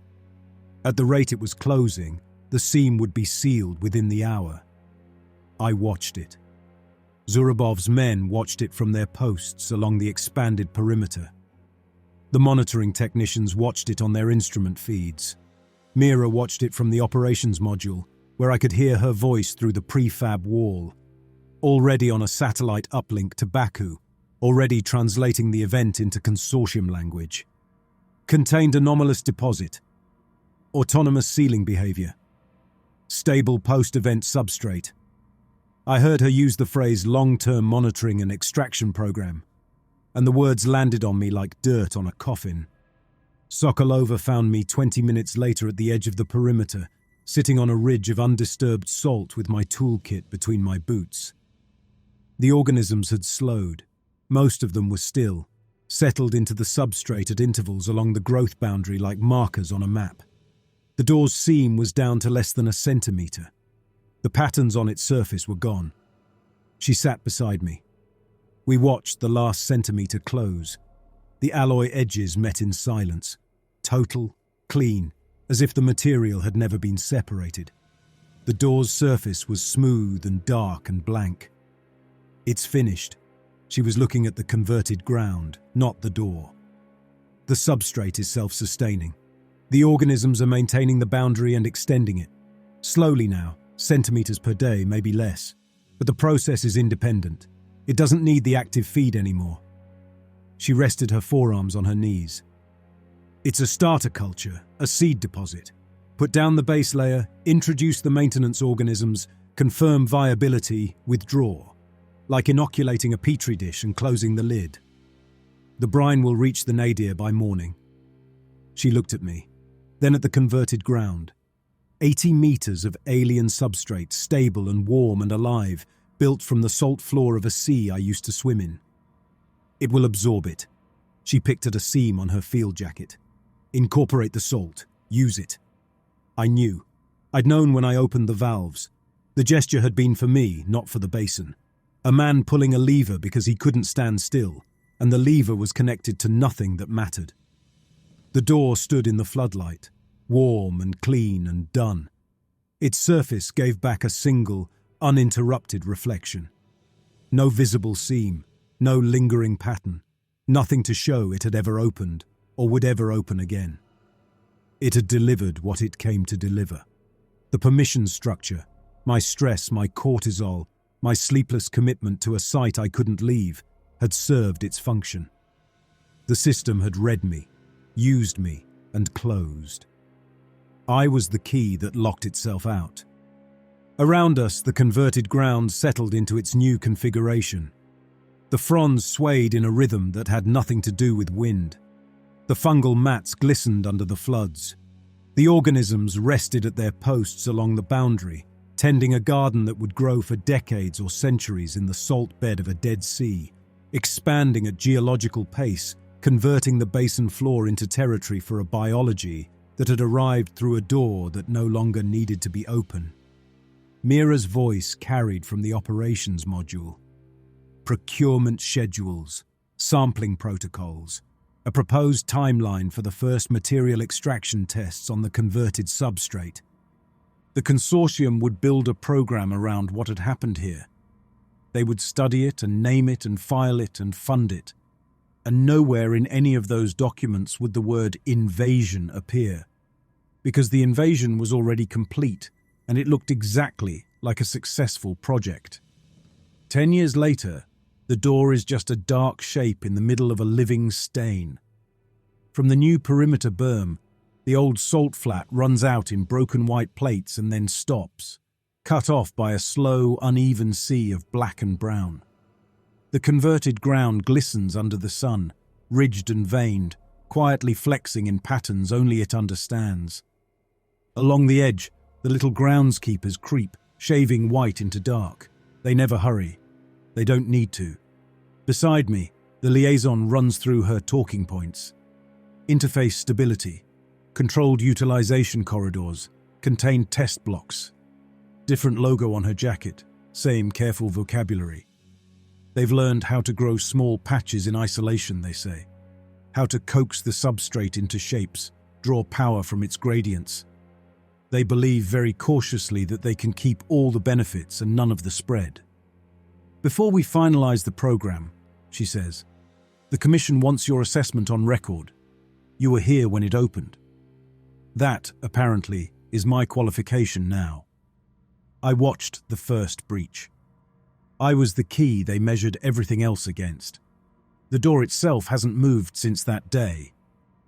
At the rate it was closing, the seam would be sealed within the hour. I watched it. Zurabov's men watched it from their posts along the expanded perimeter. The monitoring technicians watched it on their instrument feeds. Mira watched it from the operations module, where I could hear her voice through the prefab wall. Already on a satellite uplink to Baku, already translating the event into consortium language. Contained anomalous deposit. Autonomous sealing behavior. Stable post-event substrate. I heard her use the phrase long-term monitoring and extraction program, and the words landed on me like dirt on a coffin. Sokolova found me 20 minutes later at the edge of the perimeter, sitting on a ridge of undisturbed salt with my toolkit between my boots. The organisms had slowed. Most of them were still, settled into the substrate at intervals along the growth boundary like markers on a map. The door's seam was down to less than a centimeter. The patterns on its surface were gone. She sat beside me. We watched the last centimeter close. The alloy edges met in silence, total, clean, as if the material had never been separated. The door's surface was smooth and dark and blank. It's finished. She was looking at the converted ground, not the door. The substrate is self-sustaining. The organisms are maintaining the boundary and extending it. Slowly now, centimeters per day, maybe less. But the process is independent. It doesn't need the active feed anymore. She rested her forearms on her knees. It's a starter culture, a seed deposit. Put down the base layer, introduce the maintenance organisms, confirm viability, withdraw. Like inoculating a petri dish and closing the lid. The brine will reach the nadir by morning. She looked at me, then at the converted ground. 80 meters of alien substrate, stable and warm and alive, built from the salt floor of a sea I used to swim in. It will absorb it. She picked at a seam on her field jacket. Incorporate the salt. Use it. I knew. I'd known when I opened the valves. The gesture had been for me, not for the basin. A man pulling a lever because he couldn't stand still, and the lever was connected to nothing that mattered. The door stood in the floodlight, warm and clean and done. Its surface gave back a single, uninterrupted reflection. No visible seam, no lingering pattern, nothing to show it had ever opened or would ever open again. It had delivered what it came to deliver. The permission structure, my stress, my cortisol, my sleepless commitment to a site I couldn't leave, had served its function. The system had read me, used me, and closed. I was the key that locked itself out. Around us, the converted ground settled into its new configuration. The fronds swayed in a rhythm that had nothing to do with wind. The fungal mats glistened under the floods. The organisms rested at their posts along the boundary, tending a garden that would grow for decades or centuries in the salt bed of a dead sea, expanding at geological pace, converting the basin floor into territory for a biology that had arrived through a door that no longer needed to be open. Mira's voice carried from the operations module. Procurement schedules, sampling protocols, a proposed timeline for the first material extraction tests on the converted substrate. The consortium would build a program around what had happened here. They would study it and name it and file it and fund it. And nowhere in any of those documents would the word invasion appear, because the invasion was already complete and it looked exactly like a successful project. 10 years later, the door is just a dark shape in the middle of a living stain. From the new perimeter berm, the old salt flat runs out in broken white plates and then stops, cut off by a slow, uneven sea of black and brown. The converted ground glistens under the sun, ridged and veined, quietly flexing in patterns only it understands. Along the edge, the little groundskeepers creep, shaving white into dark. They never hurry. They don't need to. Beside me, the liaison runs through her talking points. Interface stability, controlled utilization corridors, contained test blocks. Different logo on her jacket, same careful vocabulary. They've learned how to grow small patches in isolation, they say. How to coax the substrate into shapes, draw power from its gradients. They believe very cautiously that they can keep all the benefits and none of the spread. Before we finalize the program, she says, the Commission wants your assessment on record. You were here when it opened. That, apparently, is my qualification now. I watched the first breach. I was the key they measured everything else against. The door itself hasn't moved since that day.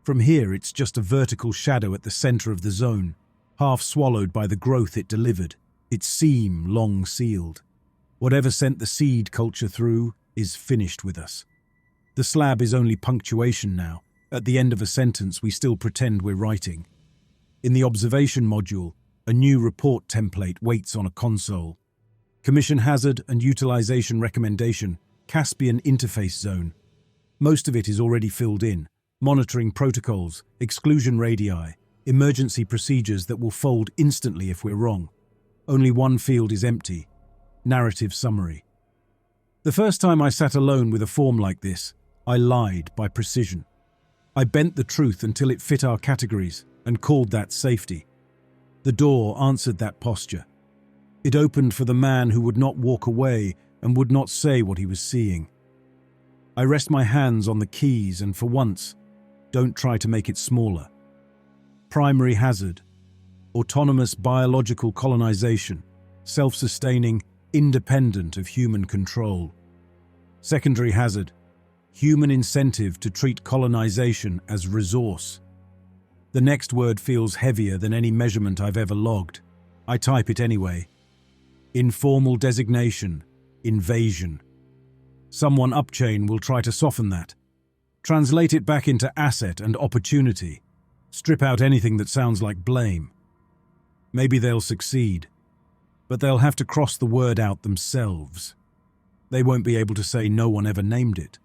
From here, it's just a vertical shadow at the center of the zone, half swallowed by the growth it delivered, its seam long sealed. Whatever sent the seed culture through is finished with us. The slab is only punctuation now. At the end of a sentence, we still pretend we're writing. In the observation module, a new report template waits on a console. Commission hazard and utilization recommendation, Caspian interface zone. Most of it is already filled in. Monitoring protocols, exclusion radii, emergency procedures that will fold instantly if we're wrong. Only one field is empty. Narrative summary. The first time I sat alone with a form like this, I lied by precision. I bent the truth until it fit our categories and called that safety. The door answered that posture. It opened for the man who would not walk away and would not say what he was seeing. I rest my hands on the keys and for once, don't try to make it smaller. Primary hazard, autonomous biological colonization, self-sustaining, independent of human control. Secondary hazard, human incentive to treat colonization as resource, The next word feels heavier than any measurement I've ever logged. I type it anyway. Informal designation, invasion. Someone upchain will try to soften that. Translate it back into asset and opportunity. Strip out anything that sounds like blame. Maybe they'll succeed, but they'll have to cross the word out themselves. They won't be able to say no one ever named it.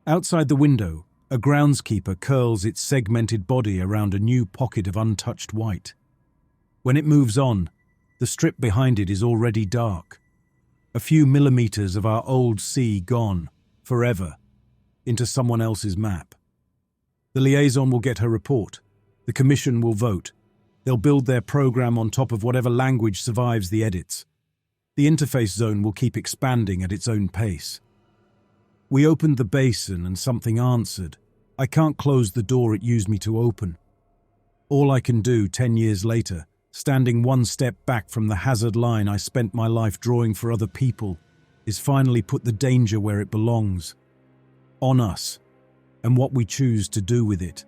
Outside the window, a groundskeeper curls its segmented body around a new pocket of untouched white. When it moves on, the strip behind it is already dark. A few millimeters of our old sea gone, forever, into someone else's map. The liaison will get her report. The commission will vote. They'll build their program on top of whatever language survives the edits. The interface zone will keep expanding at its own pace. We opened the basin and something answered. I can't close the door it used me to open. All I can do 10 years later, standing one step back from the hazard line I spent my life drawing for other people, is finally put the danger where it belongs. On us, and what we choose to do with it.